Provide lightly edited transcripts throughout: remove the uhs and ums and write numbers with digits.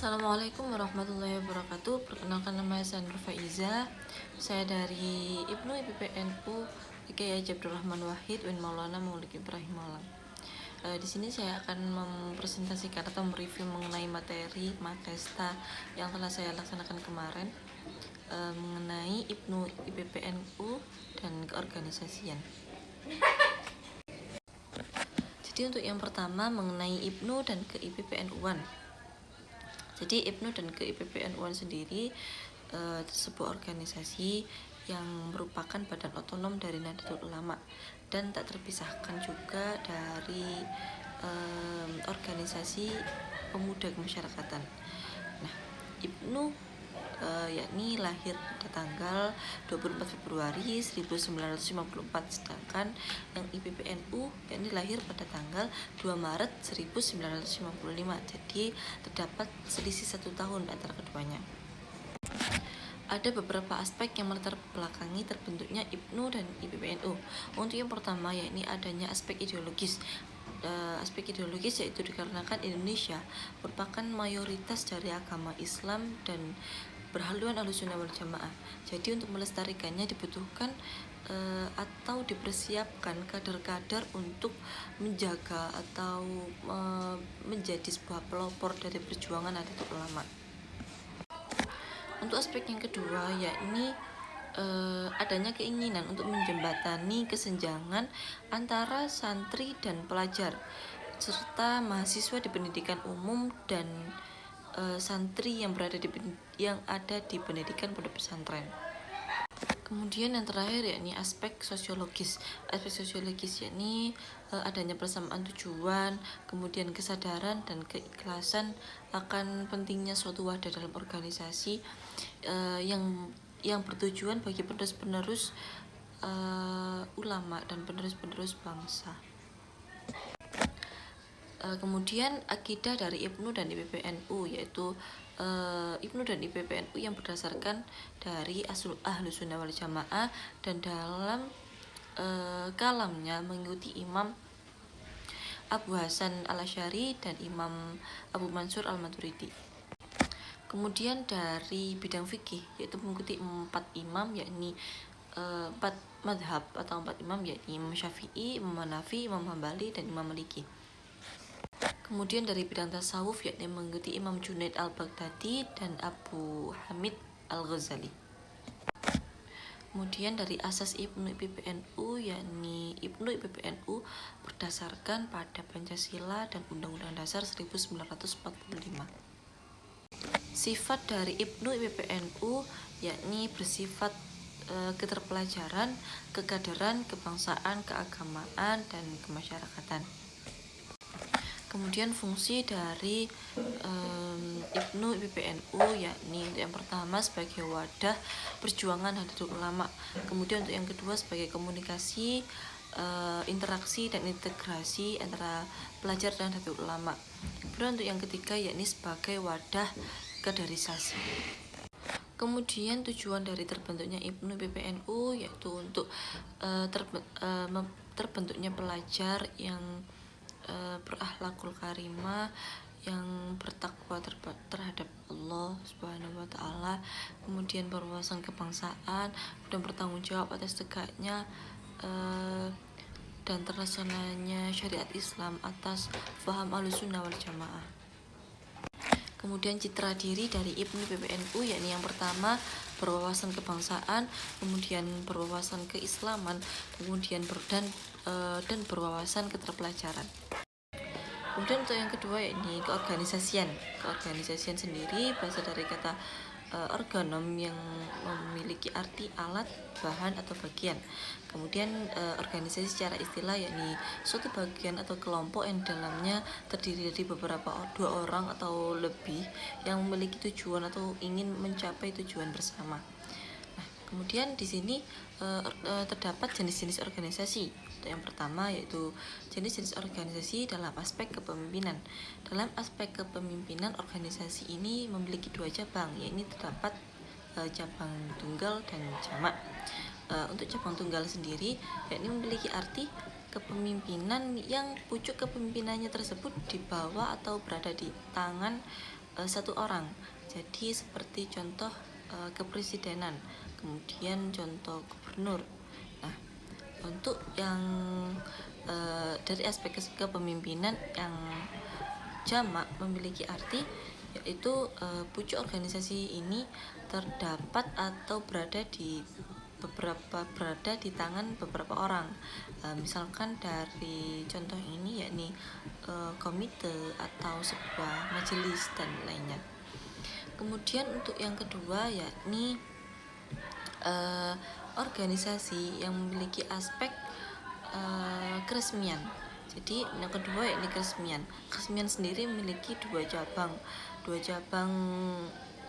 Assalamualaikum warahmatullahi wabarakatuh. Perkenalkan, nama saya Nur Faiza. Saya dari IPNU IPPNU Kiai Haji Abdul Rahman Wahid bin Maulana Maulid Ibrahim Malang. Di sini saya akan mempresentasikan atau mereview mengenai materi Makesta yang telah saya laksanakan kemarin, mengenai IPNU IPPNU dan keorganisasian. Jadi untuk yang pertama mengenai IPNU dan ke IPPNU-an. Jadi IPNU dan ke IPPNU-an sendiri sebuah organisasi yang merupakan badan otonom dari Nahdlatul Ulama dan tak terpisahkan juga dari organisasi pemuda kemasyarakatan. Nah, IPNU yakni lahir pada tanggal 24 Februari 1954, sedangkan yang IPPNU yakni lahir pada tanggal 2 Maret 1955. Jadi terdapat selisih 1 tahun antara keduanya. Ada beberapa aspek yang melatar belakangi terbentuknya IPNU dan IPPNU. Untuk yang pertama yakni adanya aspek ideologis. Aspek ideologis yaitu dikarenakan Indonesia merupakan mayoritas dari agama Islam dan berhaluan Ahlussunnah wal Jamaah. Jadi untuk melestarikannya dibutuhkan atau dipersiapkan kader-kader untuk menjaga atau menjadi sebuah pelopor dari perjuangan Nahdlatul Ulama. Untuk aspek yang kedua yakni adanya keinginan untuk menjembatani kesenjangan antara santri dan pelajar serta mahasiswa di pendidikan umum dan santri yang ada di pendidikan pondok pesantren. Kemudian yang terakhir yakni aspek sosiologis. Aspek sosiologis yakni adanya persamaan tujuan, kemudian kesadaran dan keikhlasan akan pentingnya suatu wadah dalam organisasi yang bertujuan bagi penerus-penerus ulama dan penerus-penerus bangsa. Kemudian akidah dari IPNU dan IPPNU yaitu IPNU dan IPPNU yang berdasarkan dari Ahlussunnah wal Jamaah dan dalam kalamnya mengikuti Imam Abu Hasan Al-Asy'ari dan Imam Abu Mansur Al-Maturidi. Kemudian dari bidang fikih yaitu mengikuti 4 imam yakni 4 madhab atau 4 imam yakni Imam Syafi'i, Imam Hanafi, Imam Hambali dan Imam Maliki. Kemudian dari bidang tasawuf yakni mengikuti Imam Junaid Al-Baghdadi dan Abu Hamid Al-Ghazali. Kemudian dari asas IPNU IPPNU yakni IPNU IPPNU berdasarkan pada Pancasila dan Undang-Undang Dasar 1945. Sifat dari IPNU IPPNU yakni bersifat keterpelajaran, kekaderan, kebangsaan, keagamaan, dan kemasyarakatan. Kemudian fungsi dari IPNU IPPNU yakni untuk yang pertama sebagai wadah perjuangan Nahdlatul Ulama, kemudian untuk yang kedua sebagai komunikasi, interaksi dan integrasi antara pelajar dan Nahdlatul Ulama, kemudian untuk yang ketiga yakni sebagai wadah kaderisasi. Kemudian tujuan dari terbentuknya IPNU IPPNU yaitu untuk terbentuknya pelajar yang berakhlakul karimah, yang bertakwa terhadap Allah Subhanahu wa taala, kemudian berwawasan kebangsaan dan bertanggung jawab atas tegaknya dan terlaksananya syariat Islam atas faham Ahlussunnah wal Jamaah. Kemudian citra diri dari IPNU IPPNU yakni yang pertama berwawasan kebangsaan, kemudian berwawasan keislaman, kemudian dan berwawasan keterpelajaran. Kemudian untuk yang kedua yakni keorganisasian. Keorganisasian sendiri berasal dari kata organom yang memiliki arti alat, bahan atau bagian. Kemudian organisasi secara istilah yakni suatu bagian atau kelompok yang dalamnya terdiri dari dua orang atau lebih yang memiliki tujuan atau ingin mencapai tujuan bersama. Nah, kemudian di sini terdapat jenis-jenis organisasi. Yang pertama yaitu jenis-jenis organisasi dalam aspek kepemimpinan. Dalam aspek kepemimpinan, organisasi ini memiliki 2 cabang, yaitu terdapat cabang tunggal dan jamak. Untuk cabang tunggal sendiri yakni memiliki arti kepemimpinan yang pucuk kepemimpinannya tersebut dibawa atau berada di tangan satu orang. Jadi seperti contoh kepresidenan, kemudian contoh gubernur. Nah, untuk yang dari aspek kepemimpinan yang jamak memiliki arti, yaitu pucuk organisasi ini terdapat atau berada di tangan beberapa orang. Misalkan dari contoh ini yakni komite atau sebuah majelis dan lainnya. Kemudian untuk yang kedua yakni organisasi yang memiliki aspek keresmian. Jadi yang kedua yakni keresmian. Keresmian sendiri memiliki dua cabang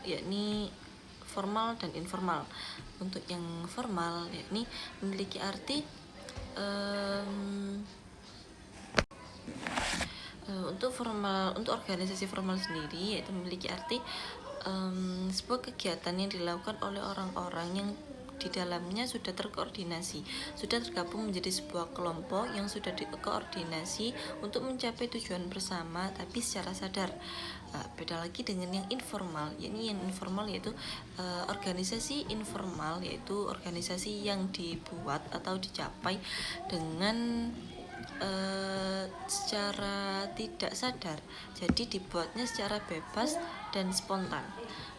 yakni formal dan informal. Untuk yang formal yakni memiliki arti untuk organisasi formal sendiri yaitu memiliki arti sebuah kegiatan yang dilakukan oleh orang-orang yang di dalamnya sudah terkoordinasi, sudah tergabung menjadi sebuah kelompok yang sudah dikoordinasi untuk mencapai tujuan bersama tapi secara sadar. Beda lagi dengan yang informal, yakni yang informal yaitu organisasi informal, yaitu organisasi yang dibuat atau dicapai dengan secara tidak sadar, jadi dibuatnya secara bebas dan spontan.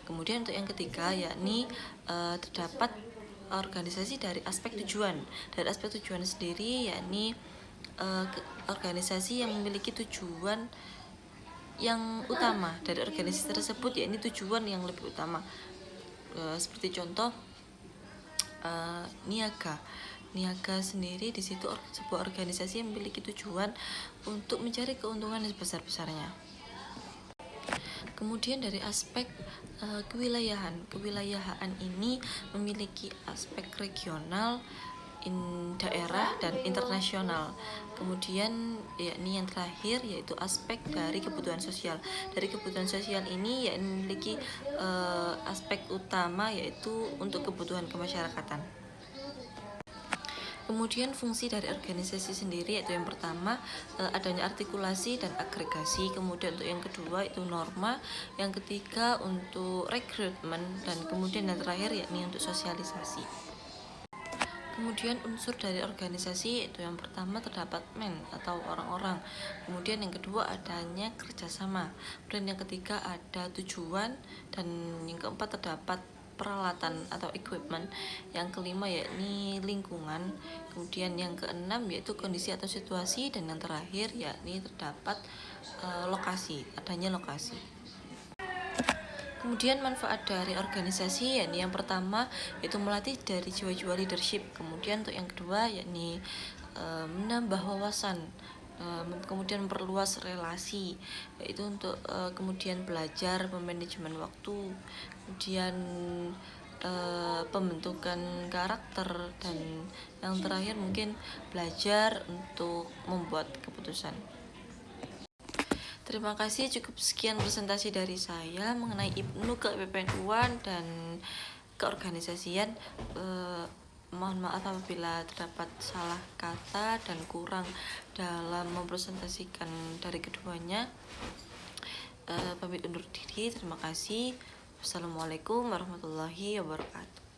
Kemudian untuk yang ketiga yakni terdapat organisasi dari aspek tujuan. Dari aspek tujuan sendiri yakni organisasi yang memiliki tujuan yang utama dari organisasi tersebut, yakni tujuan yang lebih utama. Seperti contoh niaga sendiri di situ sebuah organisasi yang memiliki tujuan untuk mencari keuntungan sebesar-besarnya. Kemudian dari aspek kewilayahan ini memiliki aspek regional, daerah dan internasional. Kemudian yakni yang terakhir yaitu aspek dari kebutuhan sosial. Dari kebutuhan sosial ini yakni memiliki aspek utama yaitu untuk kebutuhan kemasyarakatan. Kemudian fungsi dari organisasi sendiri yaitu yang pertama adanya artikulasi dan agregasi, kemudian untuk yang kedua itu norma, yang ketiga untuk rekrutmen, dan kemudian yang terakhir yakni untuk sosialisasi. Kemudian unsur dari organisasi yaitu yang pertama terdapat atau orang-orang, kemudian yang kedua adanya kerjasama, kemudian yang ketiga ada tujuan, dan yang keempat terdapat peralatan atau equipment, yang kelima yakni lingkungan, kemudian yang keenam yaitu kondisi atau situasi, dan yang terakhir yakni terdapat adanya lokasi. Kemudian manfaat dari organisasi yakni yang pertama yaitu melatih dari jiwa-jiwa leadership, kemudian untuk yang kedua yakni menambah wawasan, kemudian memperluas relasi, yaitu untuk kemudian belajar memanajemen waktu, kemudian pembentukan karakter, dan yang terakhir mungkin belajar untuk membuat keputusan. Terima kasih, cukup sekian presentasi dari saya mengenai IPNU, KPPNU-an, dan keorganisasian. Mohon maaf apabila terdapat salah kata dan kurang dalam mempresentasikan dari keduanya. Pamit undur diri, terima kasih. Wassalamualaikum warahmatullahi wabarakatuh.